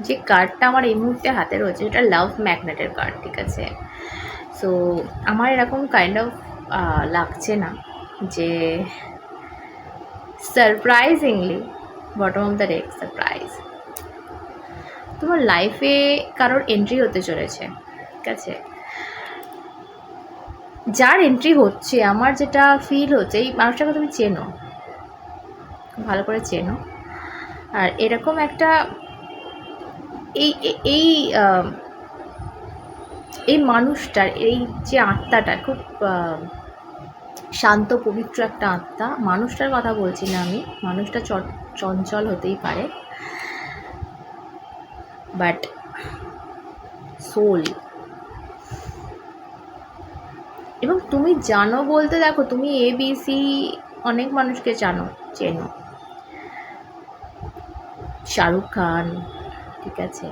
যে কার্ডটা আমার এই মুহূর্তে হাতে রয়েছে এটা লাভ ম্যাগনেটের কার্ড, ঠিক আছে। সো আমার এরকম কাইন্ড অফ লাগছে না যে surprisingly bottom of the deck surprise তোমার লাইফে কারোর এন্ট্রি হতে চলেছে, ঠিক আছে। যার এন্ট্রি হচ্ছে আমার যেটা ফিল হচ্ছে এই মানুষটাকে তুমি চেনো, ভালো করে চেনো। আর এরকম একটা এই এই এই মানুষটার এই যে আত্মাটা খুব শান্ত পবিত্র একটা আত্মা। মানুষটার কথা বলছি না আমি, মানুষটা চঞ্চল হতেই পারে, বাট সোল। এবং তুমি জানো বলতে দেখো, তুমি ABC অনেক মানুষকে চেনো, শাহরুখ খান, ঠিক আছে,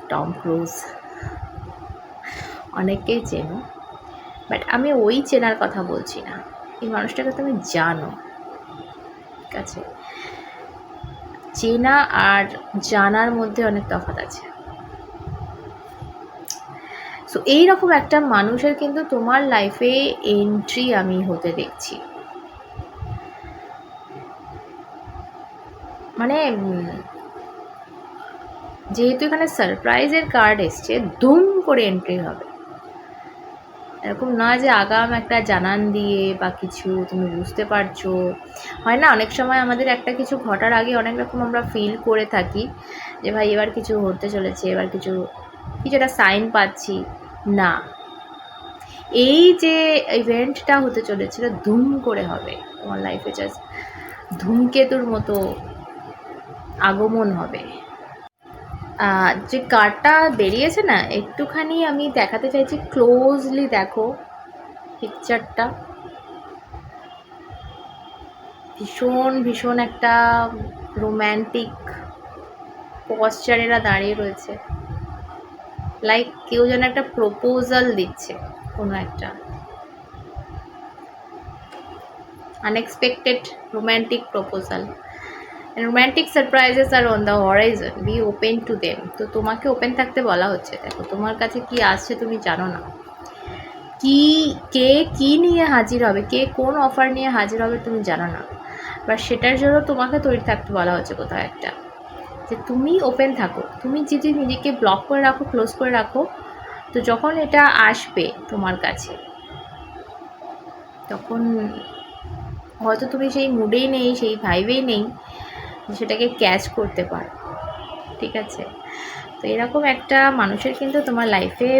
টম ক্রুজ, অনেককেই চেনো। বাট আমি ওই চেনার কথা বলছি না, এই মানুষটাকে তুমি জানো, ঠিক আছে। চেনা আর জানার মধ্যে অনেক তফাৎ আছে। সো এইরকম একটা মানুষের কিন্তু তোমার লাইফে এন্ট্রি আমি হতে দেখছি। মানে যেহেতু এখানে সারপ্রাইজের কার্ড এসছে, ধুম করে এন্ট্রি হবে। এরকম নয় যে আগাম একটা জানান দিয়ে বা কিছু তুমি বুঝতে পারছো, হয় না অনেক সময় আমাদের একটা কিছু ঘটার আগে অনেক রকম আমরা ফিল করে থাকি যে ভাই এবার কিছু হতে চলেছে, এবার কিছু একটা সাইন পাচ্ছি। না, এই যে ইভেন্টটা হতে চলেছিল ধুম করে হবে তোমার লাইফে, জাস্ট ধূমকেতুর মতো আগমন হবে। যে কার্ডটা বেরিয়েছে না, একটুখানি আমি দেখাতে চাইছি, ক্লোজলি দেখো পিকচারটা। ভীষণ ভীষণ একটা রোম্যান্টিক পশ্চারেরা দাঁড়িয়ে রয়েছে, লাইক কেউ যেন একটা প্রপোজাল দিচ্ছে, কোনো একটা unexpected romantic proposal. Romantic surprises are on the horizon, be open to them. তো তোমাকে ওপেন থাকতে বলা হচ্ছে। দেখো তোমার কাছে কি আসছে তুমি জানো না, কে নিয়ে হাজির হবে, কে কোন অফার নিয়ে হাজির হবে তুমি জানো না, বা সেটার জন্য তোমাকে তৈরি থাকতে বলা হচ্ছে কোথাও একটা, যে তুমি ওপেন থাকো। তুমি যদি নিজেকে ব্লক করে রাখো, ক্লোজ করে রাখো, তো যখন এটা আসবে তোমার কাছে তখন হয়তো তুমি সেই মুডেই নেই, সেই ভাইবেই নেই সেটাকে ক্যাচ করতে পারো, ঠিক আছে। তো এরকম একটা মানুষের কিন্তু তোমার লাইফে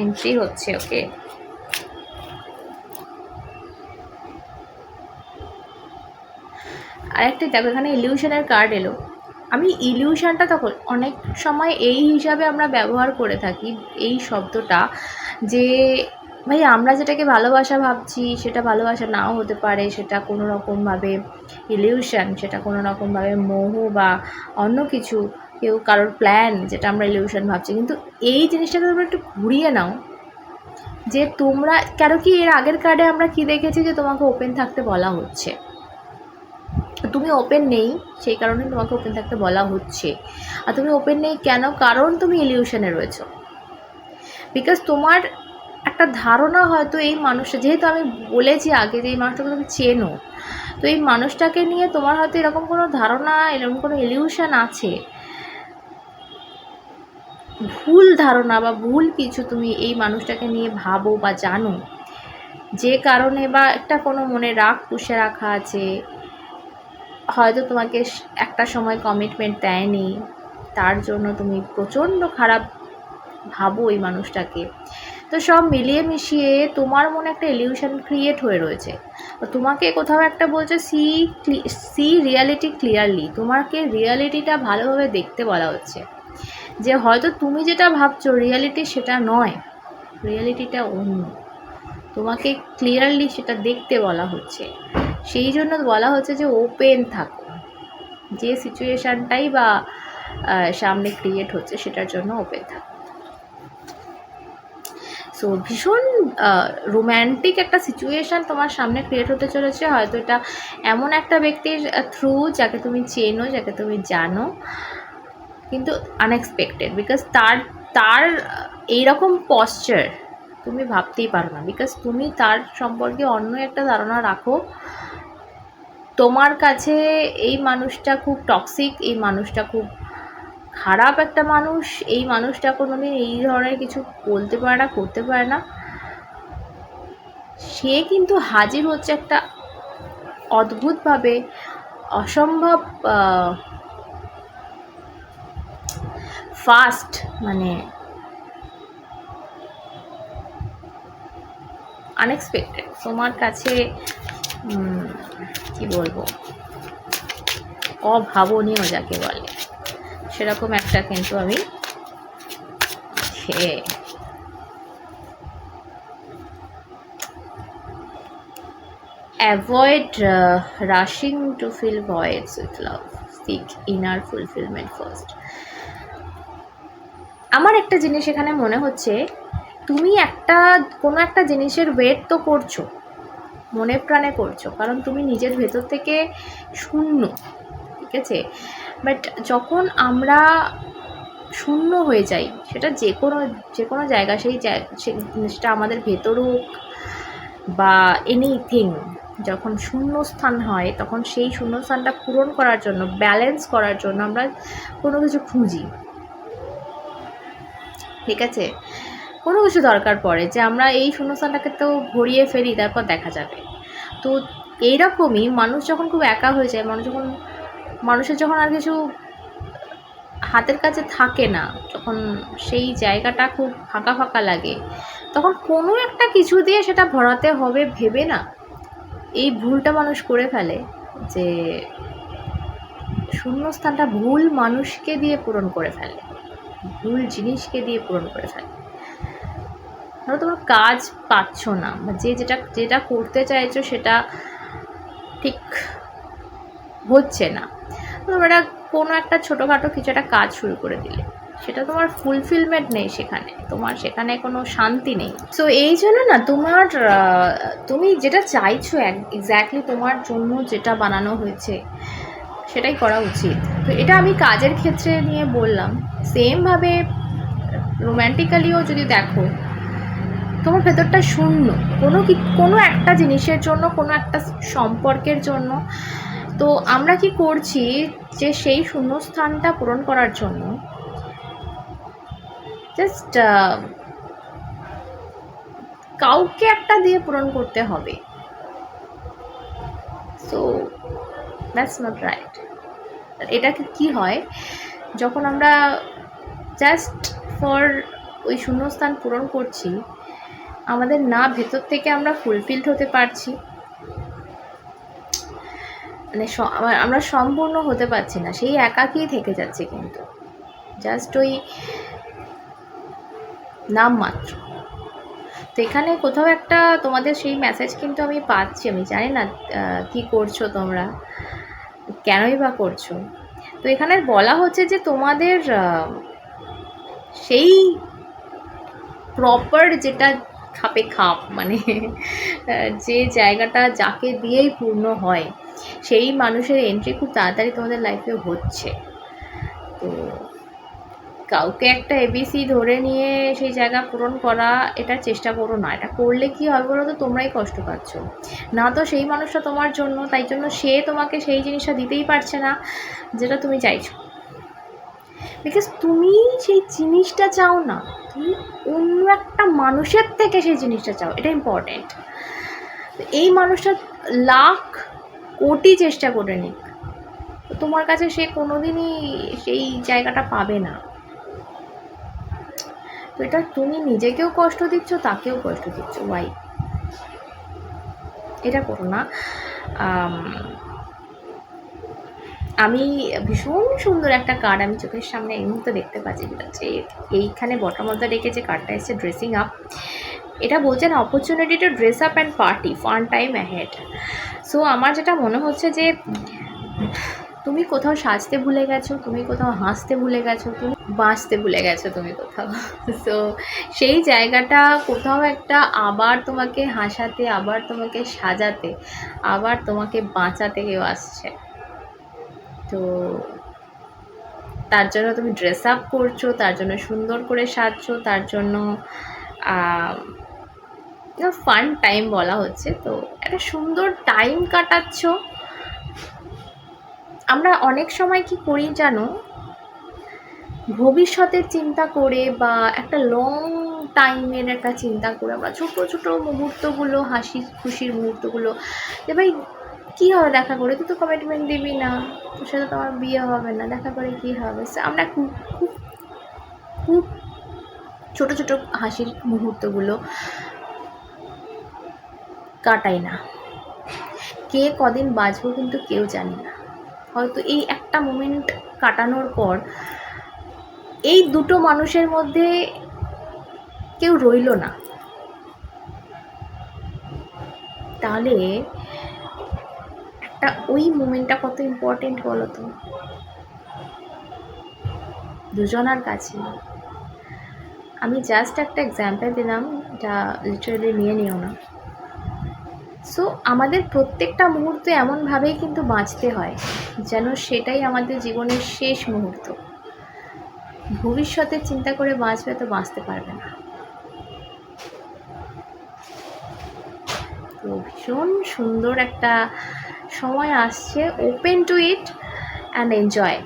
এন্ট্রি হচ্ছে, ওকে। আরেকটা দেখো এখানে ইলিউশনের কার্ড এলো। আমি ইলিউশনটা তখন অনেক সময় এই হিসাবে আমরা ব্যবহার করে থাকি এই শব্দটা, যে ভাই আমরা যেটাকে ভালোবাসা ভাবছি সেটা ভালোবাসা নাও হতে পারে, সেটা কোনো রকমভাবে ইলিউশন, সেটা কোনো রকমভাবে মোহ বা অন্য কিছু, কেউ কারোর প্ল্যান যেটা আমরা ইলিউশন ভাবছি। কিন্তু এই জিনিসটাকে তোমরা একটু ঘুরিয়ে নাও, যে তোমরা কেন কি এর আগের কার্ডে আমরা কি দেখেছি যে তোমাকে ওপেন থাকতে বলা হচ্ছে, তুমি ওপেন নেই সেই কারণে তোমাকে ওপেন থাকতে বলা হচ্ছে। আর তুমি ওপেন নেই কেন, কারণ তুমি ইলিউশনে রয়েছো। বিকজ তোমার একটা ধারণা হয়তো এই মানুষটা, যেহেতু আমি বলেছি আগে যে এই মানুষটাকে তুমি চেনো, তো এই মানুষটাকে নিয়ে তোমার হয়তো এরকম কোনো ধারণা, এরকম কোনো ইলিউশন আছে, ভুল ধারণা বা ভুল কিছু তুমি এই মানুষটাকে নিয়ে ভাবো বা জানো, যে কারণে বা একটা কোনো মনে রাগ পুষে রাখা আছে। হয়তো তোমাকে একটা সময় কমিটমেন্ট দেয়নি, তার জন্য তুমি প্রচণ্ড খারাপ ভাবো এই মানুষটাকে। তো সব মিলিয়ে মিশিয়ে তোমার মনে একটা ইলিউশন ক্রিয়েট হয়ে রয়েছে। তোমাকে কোথাও একটা বলছে সি রিয়ালিটি ক্লিয়ারলি, তোমাকে রিয়ালিটিটা ভালোভাবে দেখতে বলা হচ্ছে, যে হয়তো তুমি যেটা ভাবছো রিয়ালিটি সেটা নয়, রিয়ালিটিটা অন্য। তোমাকে ক্লিয়ারলি সেটা দেখতে বলা হচ্ছে, সেই জন্য বলা হচ্ছে যে ওপেন থাকো, যে সিচুয়েশানটাই বা সামনে ক্রিয়েট হচ্ছে সেটার জন্য ওপেন থাকো। সো ভীষণ রোম্যান্টিক একটা সিচুয়েশান তোমার সামনে ক্রিয়েট হতে চলেছে। হয়তো এটা এমন একটা ব্যক্তির থ্রু যাকে তুমি চেনো, যাকে তুমি জানো, কিন্তু আনএক্সপেক্টেড, বিকজ তার তার এইরকম পশ্চার তুমি ভাবতেই পারো না, বিকজ তুমি তার সম্পর্কে অন্য একটা ধারণা রাখো। তোমার কাছে এই মানুষটা খুব টক্সিক, এই মানুষটা খুব খারাপ একটা মানুষ, এই মানুষটা কোনোদিন এই ধরনের কিছু বলতে পারে না, করতে পারে না। সে কিন্তু হাজির হচ্ছে একটা অদ্ভুতভাবে অসম্ভব ফাস্ট, মানে আনএক্সপেক্টেড তোমার কাছে, কি বলবো, অভাবনীয় যাকে বলে, সেরকম একটা কিন্তু আমি avoid rushing to fill voids with love, seek inner fulfillment first. আমার একটা জিনিস এখানে মনে হচ্ছে, তুমি কোনো একটা জিনিসের ওয়েট তো করছো, মনে প্রাণে করছো, কারণ তুমি নিজের ভেতর থেকে শূন্য, ঠিক আছে? বাট যখন আমরা শূন্য হয়ে যাই, সেটা যে কোনো জায়গা, সেটা আমাদের ভেতর হোক বা এনিথিং, যখন শূন্যস্থান হয় তখন সেই শূন্যস্থানটা পূরণ করার জন্য, ব্যালেন্স করার জন্য আমরা কোনো কিছু খুঁজি, ঠিক আছে? কোনো কিছু দরকার পড়ে যে আমরা এই শূন্যস্থানটাকে তো ভরিয়ে ফেলি, তারপর দেখা যাবে। তো এইরকমই মানুষ যখন খুব একা হয়ে যায়, মানুষের যখন আর কিছু হাতের কাছে থাকে না, যখন সেই জায়গাটা খুব ফাঁকা ফাঁকা লাগে, তখন কোনো একটা কিছু দিয়ে সেটা ভরাতে হবে ভেবে না, এই ভুলটা মানুষ করে ফেলে যে শূন্যস্থানটা ভুল মানুষকে দিয়ে পূরণ করে ফেলে, ভুল জিনিসকে দিয়ে পূরণ করে ফেলে। ধরো তোমার কাজ পাচ্ছ না, বা যেটা করতে চাইছো সেটা ঠিক হচ্ছে না, তোমরা কোনো একটা ছোটোখাটো কিছু একটা কাজ শুরু করে দিলে, সেটা তোমার ফুলফিলমেন্ট নেই, সেখানে কোনো শান্তি নেই। সো এই জন্য না, তুমি যেটা চাইছো এক্স্যাক্টলি তোমার জন্য যেটা বানানো হয়েছে সেটাই করা উচিত। তো এটা আমি কাজের ক্ষেত্রে নিয়ে বললাম। সেমভাবে রোম্যান্টিক্যালিও যদি দেখো, তোমার ভেতরটা শূন্য কোনো একটা জিনিসের জন্য, কোনো একটা সম্পর্কের জন্য। তো আমরা কি করছি যে সেই শূন্যস্থানটা পূরণ করার জন্য জাস্ট কাউকে একটা দিয়ে পূরণ করতে হবে। So that's not right. এটা কি হয়, যখন আমরা জাস্ট ফর ওই শূন্যস্থান পূরণ করছি, আমাদের না ভেতর থেকে আমরা ফুলফিলড হতে পারছি, মানে আমরা সম্পূর্ণ হতে পারছি না, সেই একাকই থেকে যাচ্ছে, কিন্তু জাস্ট ওই নামমাত্র। তো এখানে কোথাও একটা তোমাদের সেই মেসেজ কিন্তু আমি পাচ্ছি, আমি জানি না কি করছো তোমরা, কেনই বা করছো। তো এখানে বলা হচ্ছে যে তোমাদের সেই প্রপার যেটা খাপে খাপ, মানে যে জায়গাটা যাকে দিয়েই পূর্ণ হয়, সেই মানুষের এন্ট্রি খুব তাড়াতাড়ি তোমাদের লাইফে হচ্ছে। তো কাউকে একটা এবিসি ধরে নিয়ে সেই জায়গা পূরণ করা, এটা চেষ্টা করো না। এটা করলে কি হবে বলো তো, তোমরাই কষ্ট পাচ্ছ। না তো সেই মানুষটা তোমার জন্য, তাই জন্য সে তোমাকে সেই জিনিসটা দিতেই পারছে না যেটা তুমি চাইছো, বিকজ তুমি সেই জিনিসটা চাও না, তুমি অন্য একটা মানুষের থেকে সেই জিনিসটা চাও। এটা ইম্পর্টেন্ট। এই মানুষটা লাখ কোটি চেষ্টা করে নিক, তোমার কাছে সে কোনোদিনই সেই জায়গাটা পাবে না। তো এটা তুমি নিজেকেও কষ্ট দিচ্ছ, তাকেও কষ্ট দিচ্ছ। ওয়াই? এটা করো না। আমি ভীষণ সুন্দর একটা কার্ড আমি চোখের সামনে এই মুহূর্তে দেখতে পাচ্ছি, যেটা হচ্ছে এইখানে বটম অফ দ্য ডেকে যে কার্ডটা এসেছে, ড্রেসিং আপ। এটা বলছেন opportunity to dress up and party, fun time ahead. So আমার যেটা মনে হচ্ছে যে তুমি কোথাও সাজতে ভুলে গেছো, তুমি কোথাও হাসতে ভুলে গেছো, তুমি বাঁচতে ভুলে গেছো তুমি কোথাও। সো সেই জায়গাটা কোথাও একটা আবার তোমাকে হাসাতে, আবার তোমাকে সাজাতে, আবার তোমাকে বাঁচাতে কেউ আসছে। তো তার জন্য তুমি ড্রেস আপ করছো, তার জন্য সুন্দর করে সাজছো, তার জন্য ফান টাইম বলা হচ্ছে, তো একটা সুন্দর টাইম কাটাচ্ছ। আমরা অনেক সময় কি করি জানো, ভবিষ্যতের চিন্তা করে বা একটা লং টাইমের একটা চিন্তা করে আমরা ছোটো ছোটো মুহূর্তগুলো, হাসি খুশির মুহূর্তগুলো, যে ভাই কী হবে দেখা করে, তুই তো কমিটমেন্ট দিবি না, তোর সাথে তো আমার বিয়ে হবে না, দেখা করে কী হবে, আমরা খুব খুব খুব ছোটো ছোটো হাসির মুহূর্তগুলো কাটাই না। কে কদিন বাঁচবো কিন্তু কেউ জানি না। হয়তো এই একটা মোমেন্ট কাটানোর পর এই দুটো মানুষের মধ্যে কেউ রইল না, তাহলে একটা ওই মোমেন্টটা কত ইম্পর্টেন্ট বলো তো দুজনার কাছে। আমি জাস্ট একটা এক্সাম্পল দিলাম, যা লিটারালি নিয়ে নিও না। সো আমাদের প্রত্যেকটা মুহূর্তে এমনভাবেই কিন্তু বাঁচতে হয় যেন সেটাই আমাদের জীবনের শেষ মুহূর্ত। ভবিষ্যতের চিন্তা করে বাঁচবে তো বাঁচতে পারবে না। তো ভীষণ সুন্দর একটা সময় আসছে, open to it and enjoy.